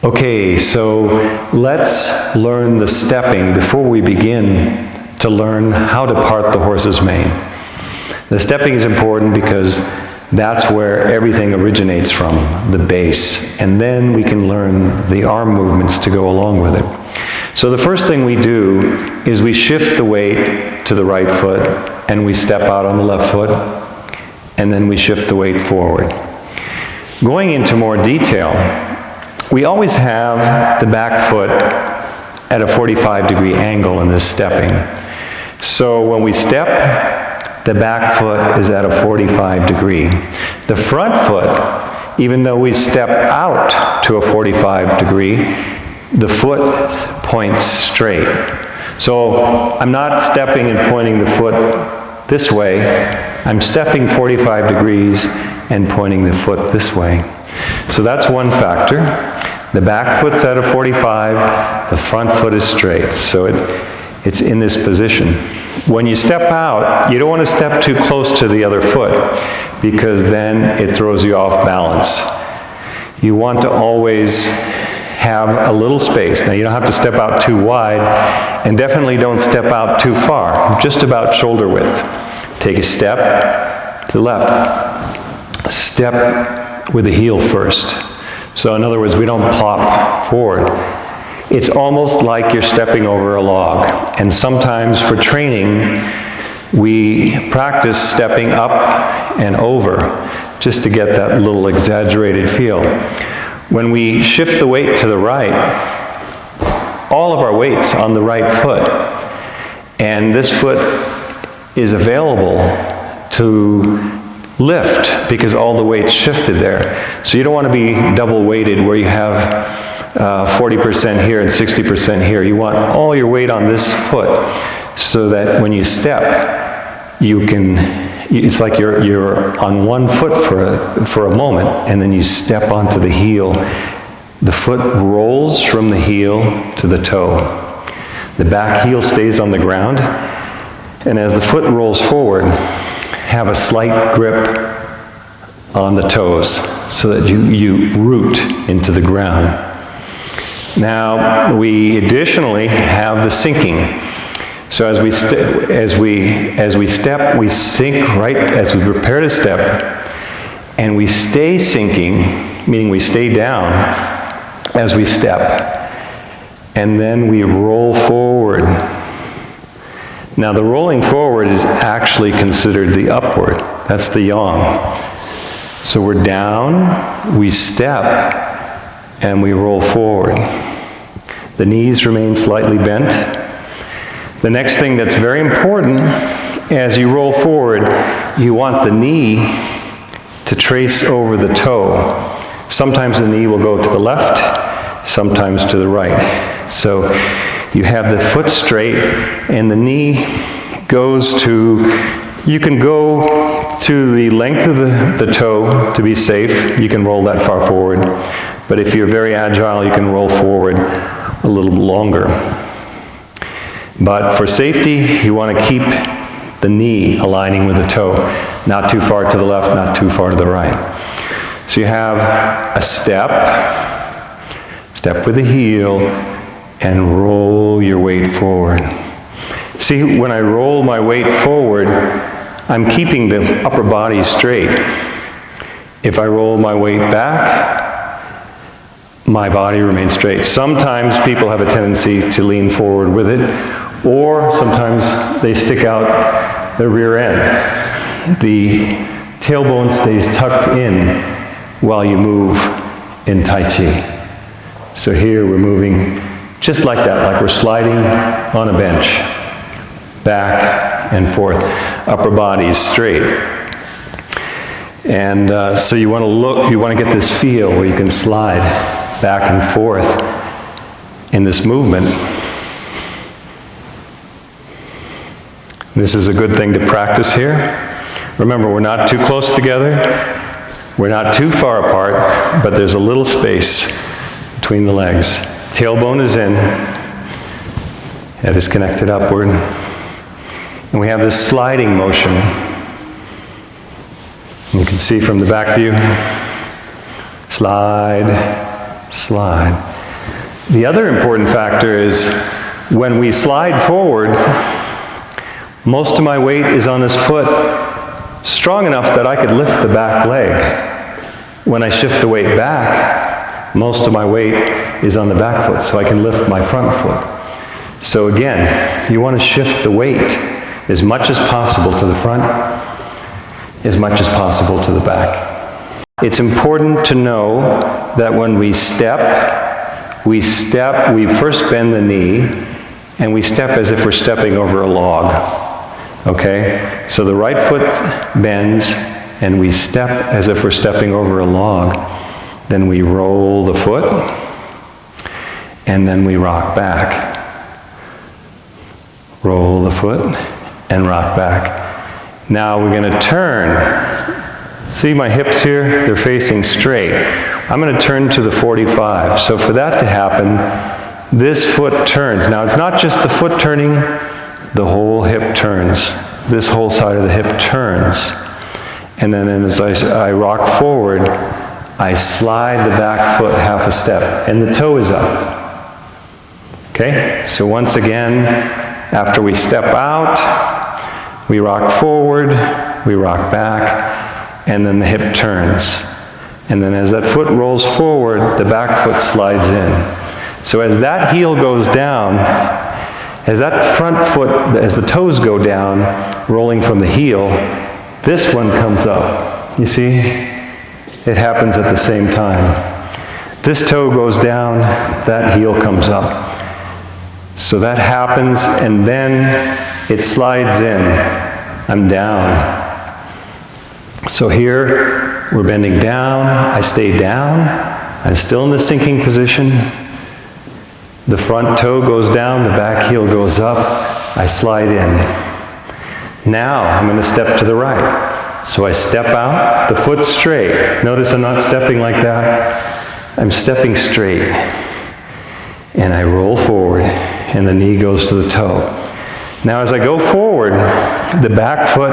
Okay, so let's learn the stepping before we begin to learn how to part the horse's mane. The stepping is important because that's where everything originates from, the base, and then we can learn the arm movements to go along with it. So the first thing we do is we shift the weight to the right foot and we step out on the left foot, and then we shift the weight forward. Going into more detail, we always have the back foot at a 45-degree angle in this stepping. So when we step, the back foot is at a 45 degree. The front foot, even though we step out to a 45 degree, the foot points straight. So I'm not stepping and pointing the foot this way. I'm stepping 45 degrees and pointing the foot this way. So that's one factor. The back foot's at a 45, the front foot is straight. So it's in this position. When you step out, you don't want to step too close to the other foot because then it throws you off balance. You want to always have a little space. Now you don't have to step out too wide, and definitely don't step out too far, just about shoulder width. Take a step to the left. Step with the heel first. So in other words, we don't plop forward. It's almost like you're stepping over a log. And sometimes for training, we practice stepping up and over just to get that little exaggerated feel. When we shift the weight to the right, all of our weight's on the right foot. And this foot is available to lift because all the weight's shifted there. So you don't want to be double weighted where you have 40% here and 60% here. You want all your weight on this foot so that when you step, you can, it's like you're on one foot for a moment, and then you step onto the heel. The foot rolls from the heel to the toe. The back heel stays on the ground, and as the foot rolls forward, have a slight grip on the toes so that you root into the ground. Now, we additionally have the sinking. So as we step, we sink right as we prepare to step, and we stay sinking, meaning we stay down as we step, and then we roll forward. Now the rolling forward is actually considered the upward. That's the yang. So we're down, we step, and we roll forward. The knees remain slightly bent. The next thing that's very important, as you roll forward, you want the knee to trace over the toe. Sometimes the knee will go to the left, sometimes to the right. So you have the foot straight, and the knee goes to, you can go to the length of the toe to be safe. You can roll that far forward. But if you're very agile, you can roll forward a little longer. But for safety, you want to keep the knee aligning with the toe. Not too far to the left, not too far to the right. So you have a step with the heel, and roll your weight forward. See, when I roll my weight forward, I'm keeping the upper body straight. If I roll my weight back, my body remains straight. Sometimes people have a tendency to lean forward with it, or sometimes they stick out their rear end. The tailbone stays tucked in while you move in Tai Chi. So here we're moving just like that, like we're sliding on a bench, back and forth, upper body straight. And so you want to get this feel where you can slide back and forth in this movement. This is a good thing to practice here. Remember, we're not too close together, we're not too far apart, but there's a little space between the legs. Tailbone is in, head is connected upward, and we have this sliding motion. You can see from the back view, slide, slide. The other important factor is when we slide forward, most of my weight is on this foot, strong enough that I could lift the back leg. When I shift the weight back, most of my weight is on the back foot, so I can lift my front foot. So again, you want to shift the weight as much as possible to the front, as much as possible to the back. It's important to know that when we step, we first bend the knee, and we step as if we're stepping over a log. Okay? So the right foot bends, and we step as if we're stepping over a log. Then we roll the foot, and then we rock back. Roll the foot, and rock back. Now we're going to turn. See my hips here? They're facing straight. I'm going to turn to the 45. So for that to happen, this foot turns. Now it's not just the foot turning, the whole hip turns. This whole side of the hip turns. And then as I rock forward, I slide the back foot half a step, and the toe is up. Okay? So once again, after we step out, we rock forward, we rock back, and then the hip turns. And then as that foot rolls forward, the back foot slides in. So as that heel goes down, as that front foot, as the toes go down, rolling from the heel, this one comes up. You see? It happens at the same time. This toe goes down, that heel comes up. So that happens, and then it slides in. I'm down. So here, we're bending down, I stay down, I'm still in the sinking position. The front toe goes down, the back heel goes up, I slide in. Now, I'm going to step to the right. So I step out, the foot's straight. Notice I'm not stepping like that. I'm stepping straight. And I roll forward, and the knee goes to the toe. Now as I go forward, the back foot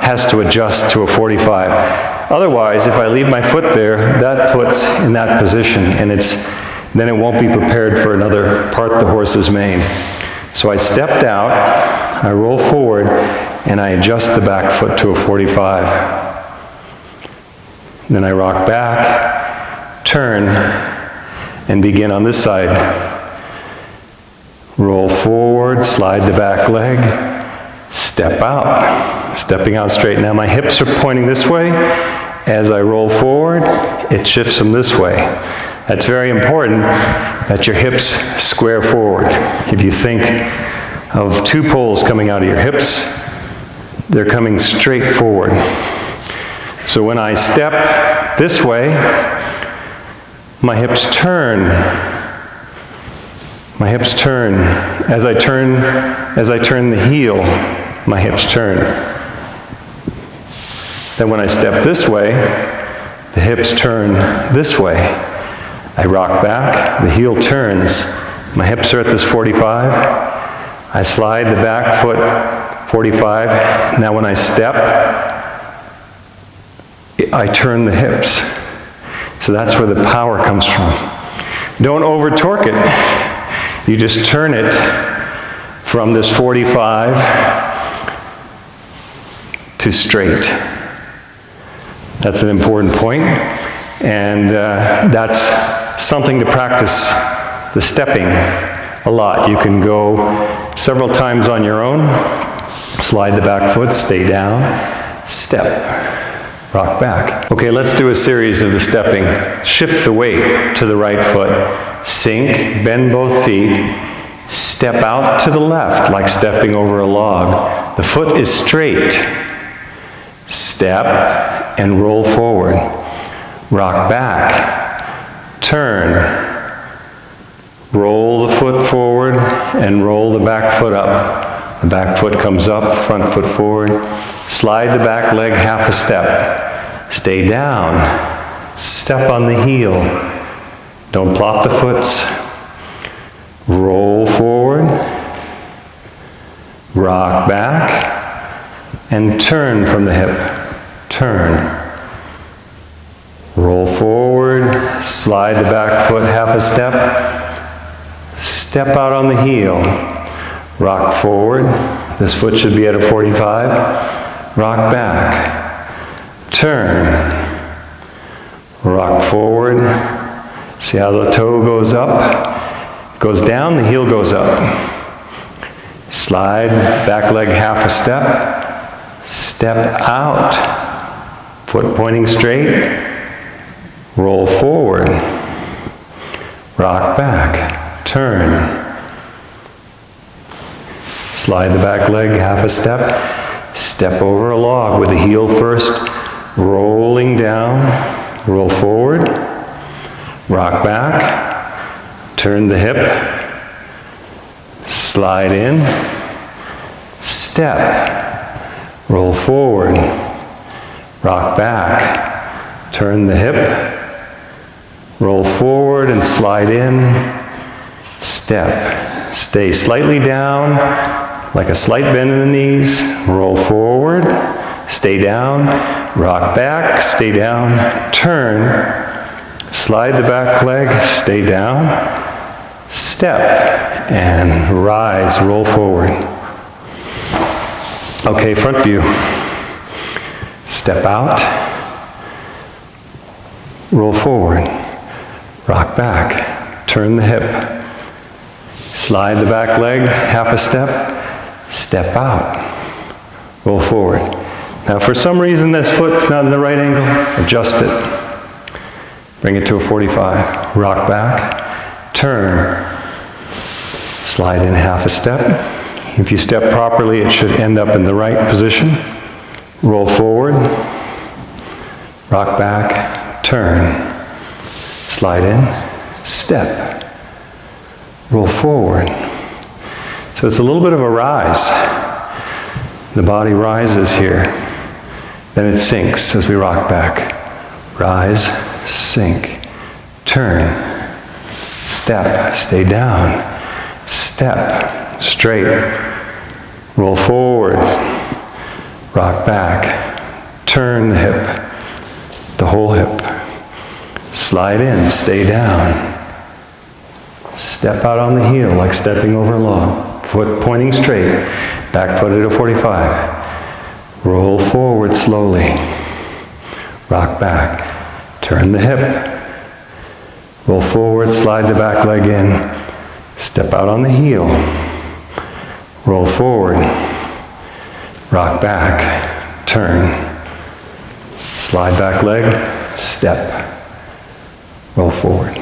has to adjust to a 45. Otherwise, if I leave my foot there, that foot's in that position, and then it won't be prepared for another part of the horse's mane. So I stepped out, I roll forward, and I adjust the back foot to a 45. Then I rock back, turn, and begin on this side. Roll forward, slide the back leg, step out. Stepping out straight. Now my hips are pointing this way. As I roll forward, it shifts them this way. That's very important that your hips square forward. If you think of two poles coming out of your hips, they're coming straight forward. So when I step this way, my hips turn. My hips turn. As I turn the heel, my hips turn. Then when I step this way, the hips turn this way. I rock back, the heel turns. My hips are at this 45. I slide the back foot 45. Now when I step, I turn the hips. So that's where the power comes from. Don't over torque it. You just turn it from this 45 to straight. That's an important point, and that's something to practice the stepping a lot. You can go several times on your own, slide the back foot, stay down, step, rock back. Okay, let's do a series of the stepping. Shift the weight to the right foot, sink, bend both feet, step out to the left like stepping over a log. The foot is straight. Step and roll forward. Rock back. Turn. Roll the foot forward and roll the back foot up. The back foot comes up, front foot forward. Slide the back leg half a step. Stay down. Step on the heel. Don't plop the foots. Roll forward. Rock back. And turn from the hip. Turn. Roll forward, slide the back foot half a step, step out on the heel, rock forward, this foot should be at a 45, rock back, turn, rock forward, see how the toe goes up, goes down, the heel goes up, slide back leg half a step, step out, foot pointing straight, roll forward, rock back, turn, slide the back leg half a step, step over a log with the heel first, rolling down, roll forward, rock back, turn the hip, slide in, step, roll forward, rock back, turn the hip, roll forward and slide in, step, stay slightly down, like a slight bend in the knees, roll forward, stay down, rock back, stay down, turn, slide the back leg, stay down, step, and rise, roll forward. Okay, front view. Step out, roll forward, rock back, turn the hip, slide the back leg half a step, step out, roll forward. Now for some reason this foot's not in the right angle, adjust it. Bring it to a 45, rock back, turn, slide in half a step. If you step properly, it should end up in the right position. Roll forward, rock back, turn, slide in, step, roll forward. So it's a little bit of a rise. The body rises here, then it sinks as we rock back. Rise, sink, turn, step, stay down, step, straight, roll forward, rock back, turn the hip, the whole hip, slide in, stay down, step out on the heel like stepping over a log, foot pointing straight, back foot at a 45, roll forward slowly, rock back, turn the hip, roll forward, slide the back leg in, step out on the heel, roll forward, rock back, turn, slide back leg, step, roll forward.